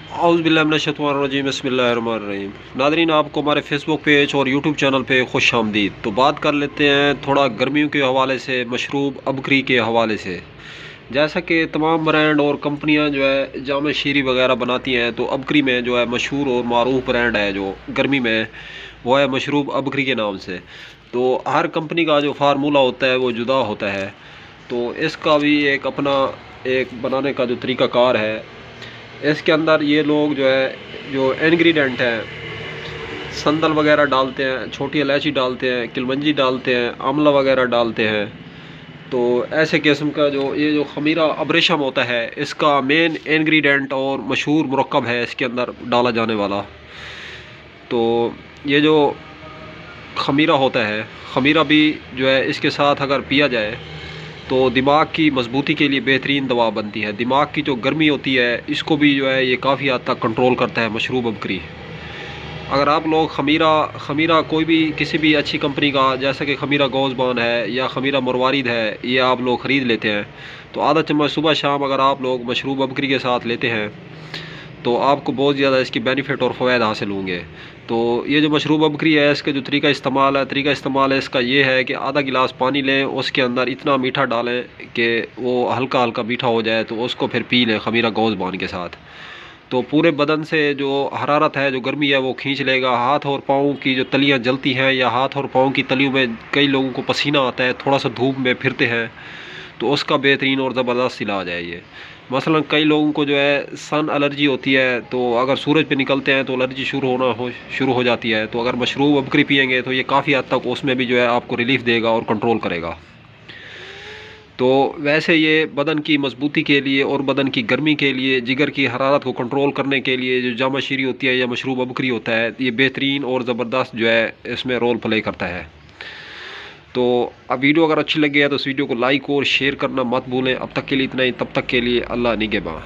औज़ुबिल्लाहि बिस्मिल्लाहिर्रहमानिर्रहीम। नादरीन, आपको हमारे फ़ेसबुक पेज और यूट्यूब चैनल पे खुश आमदीद। तो बात कर लेते हैं थोड़ा गर्मियों के हवाले से, मशरूब अबकरी के हवाले से। जैसा कि तमाम ब्रांड और कंपनियां जो है जाम शीरी वगैरह बनाती हैं, तो अबकरी में जो है मशहूर और मारूफ ब्रांड है जो गर्मी में, वो है मशरूब अबकरी के नाम से। तो हर कंपनी का जो फार्मूला होता है वो जुदा होता है। तो इसका भी एक अपना एक बनाने का जो तरीक़ाकार है। इसके अंदर ये लोग जो है जो इंग्रेडिएंट हैं, संदल वगैरह डालते हैं, छोटी इलायची डालते हैं, किलमंजी डालते हैं, आंवला वगैरह डालते हैं। तो ऐसे किस्म का जो ये जो खमीरा अबरेशम होता है, इसका मेन इंग्रेडिएंट और मशहूर मुरक्कब है इसके अंदर डाला जाने वाला। तो ये जो खमीरा होता है, खमीरा भी जो है इसके साथ अगर पिया जाए तो दिमाग की मजबूती के लिए बेहतरीन दवा बनती है। दिमाग की जो गर्मी होती है इसको भी जो है ये काफ़ी हद तक कंट्रोल करता है मशरूब अबकरी। अगर आप लोग खमीरा खमीरा कोई भी किसी भी अच्छी कंपनी का, जैसा कि खमीरा गौज़बान है या खमीरा मरवारिद है, ये आप लोग ख़रीद लेते हैं, तो आधा चम्मच सुबह शाम अगर आप लोग मशरूब अबकरी के साथ लेते हैं तो आपको बहुत ज़्यादा इसकी बेनिफिट और फ़वाद हासिल होंगे। तो ये जो मशरूब अबकरी है, इसका जो तरीका इस्तेमाल है इसका ये है कि आधा गिलास पानी लें, उसके अंदर इतना मीठा डालें कि वो हल्का हल्का मीठा हो जाए, तो उसको फिर पी लें खमीरा गौज़बान के साथ। तो पूरे बदन से जो हरारत है, जो गर्मी है, वो खींच लेगा। हाथ और पाँव की जो तलियाँ जलती हैं या हाथ और पाँव की तलियों में कई लोगों को पसीना आता है, थोड़ा सा धूप में फिरते हैं, तो उसका बेहतरीन और ज़बरदस्त इलाज है ये। मसलन कई लोगों को जो है सन एलर्जी होती है, तो अगर सूरज पे निकलते हैं तो एलर्जी शुरू हो जाती है। तो अगर मशरूब अबकरी पिएंगे तो ये काफ़ी हद तक उसमें भी जो है आपको रिलीफ़ देगा और कंट्रोल करेगा। तो वैसे ये बदन की मजबूती के लिए और बदन की गर्मी के लिए, जिगर की हरारत को कंट्रोल करने के लिए जो जामा शीरी होती है या मशरूब अबकरी होता है, ये बेहतरीन और ज़बरदस्त जो है इसमें रोल प्ले करता है। तो अब वीडियो अगर अच्छी लगी है तो इस वीडियो को लाइक और शेयर करना मत भूलें। अब तक के लिए इतना ही, तब तक के लिए अल्लाह निगहबान।